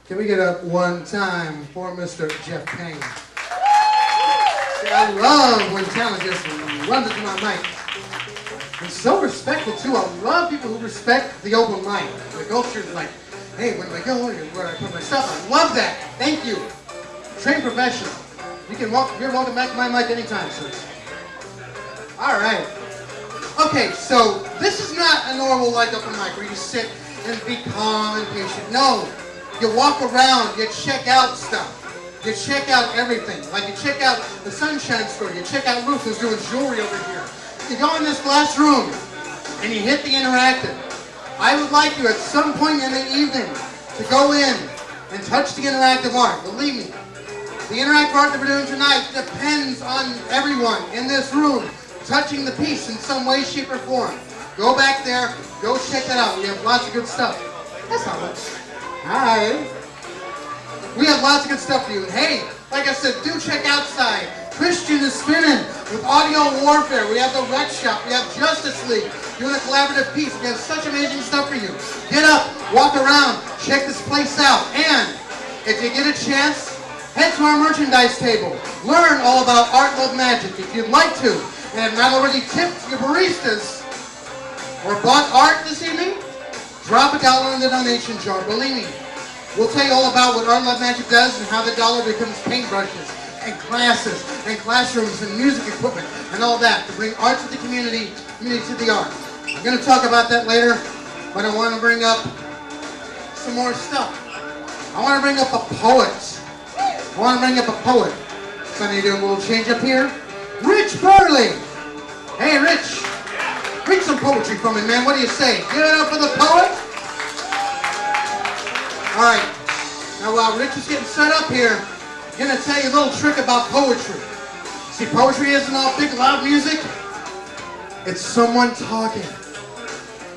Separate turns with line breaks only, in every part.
Can we get up one time for Mr. Jeff Payne? See, I love when talent just runs into my mic. And so respectful too. I love people who respect the open mic. The culture is like, hey, when do I go? Where do I put my stuff? I love that. Thank you. Trained professional. You're welcome back to my mic anytime, sir. All right. Okay, so this is not a normal like open mic where you sit and be calm and patient. No. You walk around, you check out stuff. You check out everything. Like you check out the Sunshine Store, you check out Ruth who's doing jewelry over here. You go in this glass room and you hit the interactive. I would like you at some point in the evening to go in and touch the interactive art. Believe me, the interactive art that we're doing tonight depends on everyone in this room touching the piece in some way, shape, or form. Go back there, go check that out. We have lots of good stuff. That's not much. Hi. We have lots of good stuff for you. And hey, like I said, do check outside. Christian is spinning with Audio Warfare. We have the Rec Shop. We have Justice League doing a collaborative piece. We have such amazing stuff for you. Get up, walk around, check this place out. And if you get a chance, head to our merchandise table. Learn all about Art Love Magic. If you'd like to, and have not already tipped your baristas or bought art this evening, drop $1 in the donation jar. Believe me, we'll tell you all about what Art Love Magic does and how the dollar becomes paintbrushes and classes and classrooms and music equipment and all that to bring art to the community to the art. I'm going to talk about that later, but I want to bring up some more stuff. I want to bring up a poet. So I need to do a little change up here. Rich Burley. Hey, Rich. Read some poetry from me, man. What do you say? Give it up for the poet. All right. Now, while Rich is getting set up here, I'm going to tell you a little trick about poetry. See, poetry isn't all big, loud music. It's someone talking.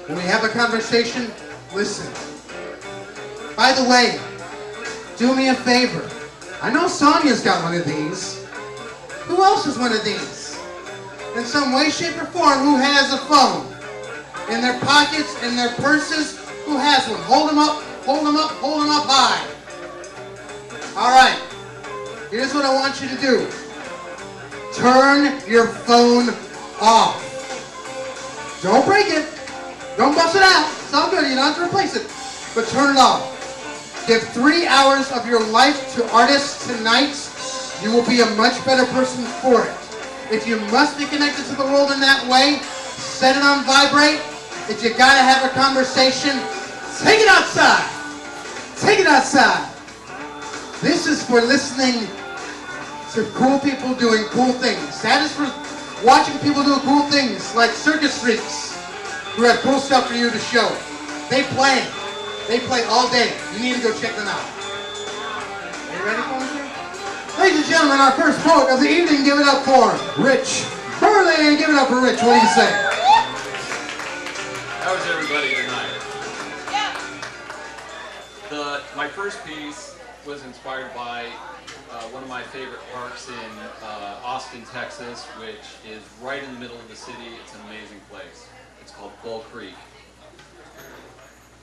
When we have a conversation, listen. By the way, do me a favor. I know Sonia's got one of these. Who else has one of these? In some way, shape, or form, who has a phone? In their pockets, in their purses, who has one? Hold them up, hold them up, hold them up high. All right, here's what I want you to do. Turn your phone off. Don't break it. Don't bust it out. It's all good, you don't have to replace it. But turn it off. Give 3 hours of your life to artists tonight. You will be a much better person for it. If you must be connected to the world in that way, set it on vibrate. If you gotta have a conversation, take it outside. Take it outside. This is for listening to cool people doing cool things. That is for watching people do cool things like Circus Freaks, who have cool stuff for you to show. They play. They play all day. You need to go check them out. Are you ready for me, sir? Ladies and gentlemen, our first poet of the evening, give it up for Rich Burley. Give it up for Rich. What do you say?
How is everybody tonight? My first piece was inspired by one of my favorite parks in Austin, Texas, which is right in the middle of the city. It's an amazing place. It's called Bull Creek.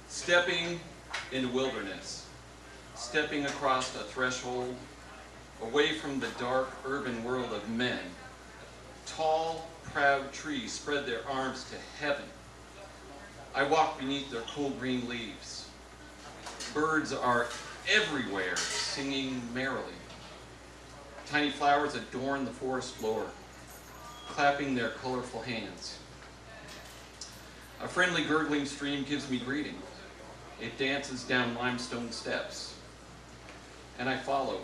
Stepping into wilderness, stepping across a threshold, away from the dark urban world of men. Tall, proud trees spread their arms to heaven. I walk beneath their cool green leaves. Birds are everywhere, singing merrily. Tiny flowers adorn the forest floor, clapping their colorful hands. A friendly gurgling stream gives me greeting. It dances down limestone steps, and I follow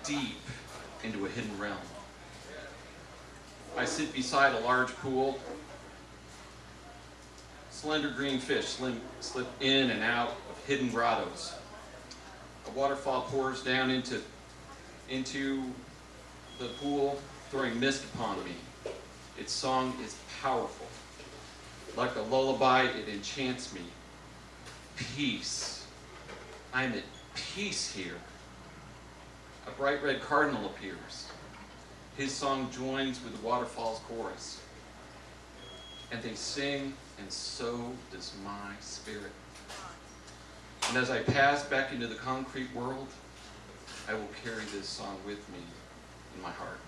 deep into a hidden realm. I sit beside a large pool. Slender green fish slip in and out of hidden grottos. A waterfall pours down into the pool, throwing mist upon me. Its song is powerful. Like a lullaby, it enchants me. Peace. I'm at peace here. A bright red cardinal appears. His song joins with the waterfall's chorus. And they sing, and so does my spirit. And as I pass back into the concrete world, I will carry this song with me in my heart.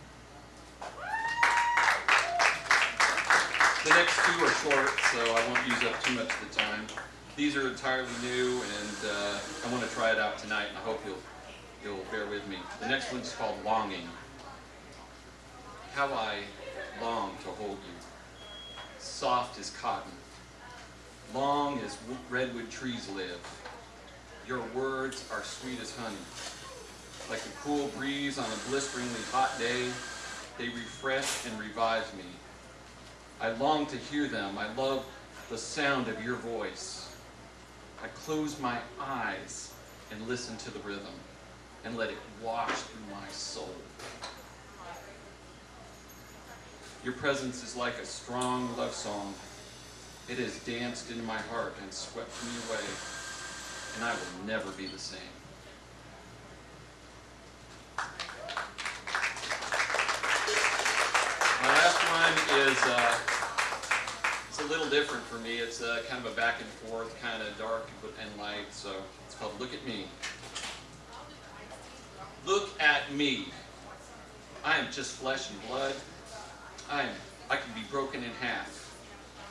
The next two are short, so I won't use up too much of the time. These are entirely new, and I want to try it out tonight, and I hope you'll bear with me. The next one's called Longing. How I long to hold you, soft as cotton, long as redwood trees live. Your words are sweet as honey. Like a cool breeze on a blisteringly hot day, they refresh and revive me. I long to hear them. I love the sound of your voice. I close my eyes and listen to the rhythm and let it wash through my soul. Your presence is like a strong love song. It has danced into my heart and swept me away, and I will never be the same. My last one is it's a little different for me. It's kind of a back and forth, kind of dark and light, so it's called Look at Me. Look at me. I am just flesh and blood. I can be broken in half.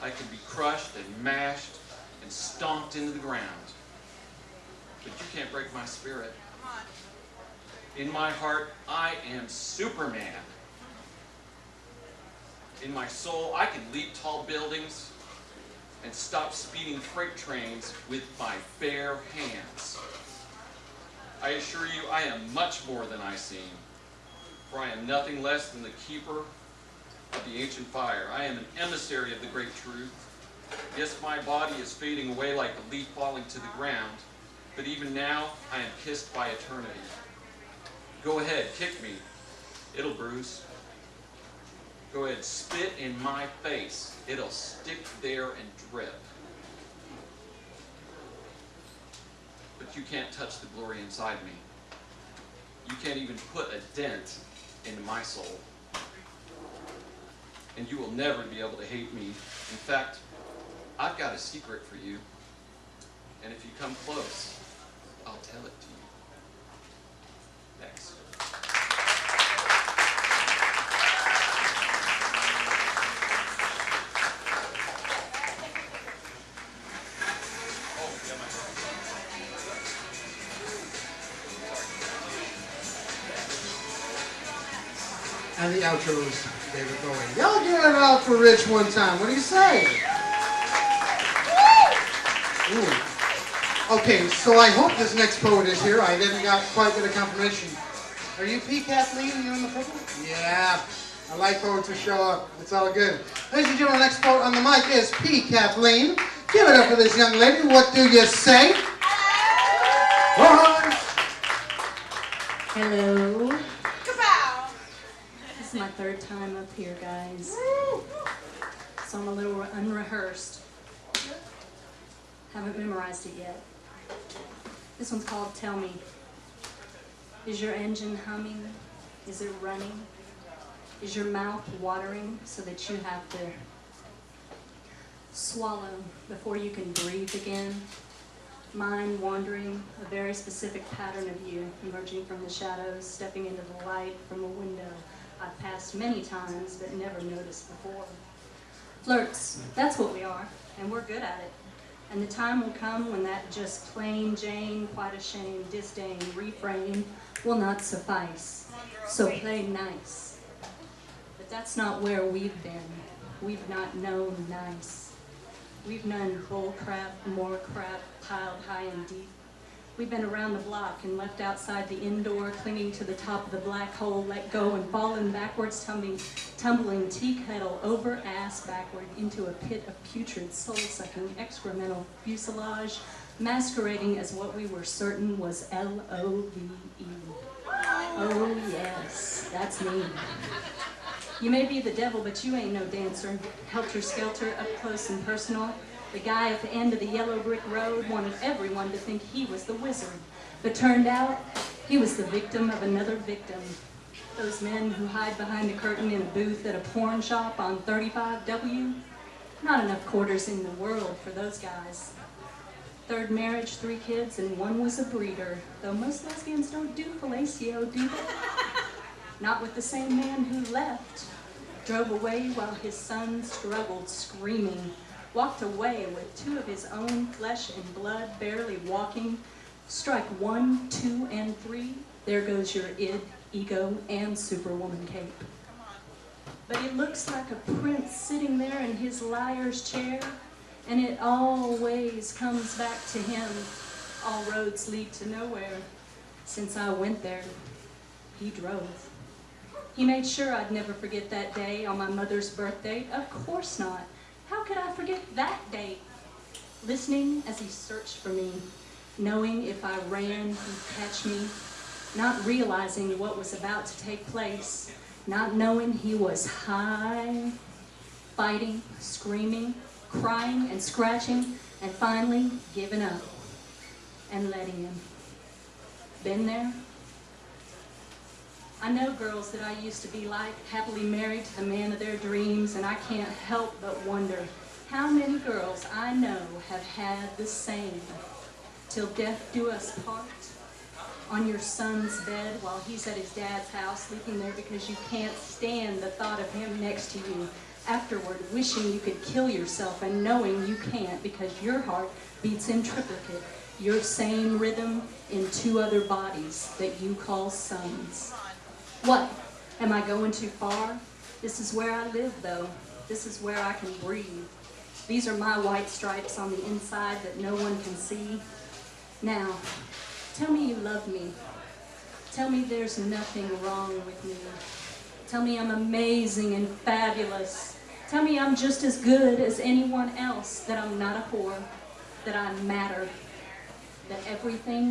I can be crushed and mashed and stomped into the ground. But you can't break my spirit. In my heart, I am Superman. In my soul, I can leap tall buildings and stop speeding freight trains with my bare hands. I assure you, I am much more than I seem, for I am nothing less than the keeper of the ancient fire. I am an emissary of the great truth. Yes, my body is fading away like a leaf falling to the ground, but even now, I am kissed by eternity. Go ahead, kick me. It'll bruise. Go ahead, spit in my face. It'll stick there and drip. But you can't touch the glory inside me. You can't even put a dent into my soul. And you will never be able to hate me. In fact, I've got a secret for you. And if you come close, I'll tell it to you. Next.
And the outros, David Bowie. Y'all give it out for Rich one time. What do you say? Ooh. Okay, so I hope this next poet is here. I didn't got quite a bit of confirmation. Are you P. Kathleen? You in the purple? Yeah. I like poets who show up. It's all good. Ladies and gentlemen, the next poet on the mic is P. Kathleen. Give it up for this young lady. What do you say?
Hello. This is my third time up here, guys. So I'm a little unrehearsed. Haven't memorized it yet. This one's called Tell Me. Is your engine humming? Is it running? Is your mouth watering so that you have to swallow before you can breathe again? Mind wandering, a very specific pattern of you, emerging from the shadows, stepping into the light from a window I've passed many times but never noticed before. Flirts, that's what we are, and we're good at it. And the time will come when that just plain Jane, quite a shame, disdain, refrain will not suffice. So play nice. But that's not where we've been. We've not known nice. We've known bull crap, more crap, piled high and deep. We've been around the block and left outside the indoor, clinging to the top of the black hole, let go and fallen backwards, tumbling tea kettle over ass backward into a pit of putrid, soul-sucking, excremental fuselage, masquerading as what we were certain was L-O-V-E. Oh yes, that's me. You may be the devil, but you ain't no dancer. Helter-skelter, up close and personal. The guy at the end of the yellow brick road wanted everyone to think he was the wizard, but turned out he was the victim of another victim. Those men who hide behind a curtain in a booth at a porn shop on 35W, not enough quarters in the world for those guys. Third marriage, 3 kids, and 1 was a breeder. Though most lesbians don't do fellatio, do they? Not with the same man who left. Drove away while his son struggled, screaming. Walked away with 2 of his own flesh and blood, barely walking. Strike 1, 2, and 3. There goes your id, ego, and superwoman cape. But he looks like a prince sitting there in his liar's chair, and it always comes back to him. All roads lead to nowhere. Since I went there, he drove. He made sure I'd never forget that day on my mother's birthday. Of course not. How could I forget that date? Listening as he searched for me, knowing if I ran, he'd catch me, not realizing what was about to take place, not knowing he was high, fighting, screaming, crying and scratching, and finally giving up and letting him. Been there? I know girls that I used to be like, happily married to the man of their dreams, and I can't help but wonder how many girls I know have had the same. Till death do us part, on your son's bed while he's at his dad's house, sleeping there because you can't stand the thought of him next to you. Afterward, wishing you could kill yourself and knowing you can't because your heart beats in triplicate, your same rhythm in 2 other bodies that you call sons. What? Am I going too far? This is where I live, though. This is where I can breathe. These are my white stripes on the inside that no one can see. Now, tell me you love me. Tell me there's nothing wrong with me. Tell me I'm amazing and fabulous. Tell me I'm just as good as anyone else, that I'm not a whore, that I matter, that everything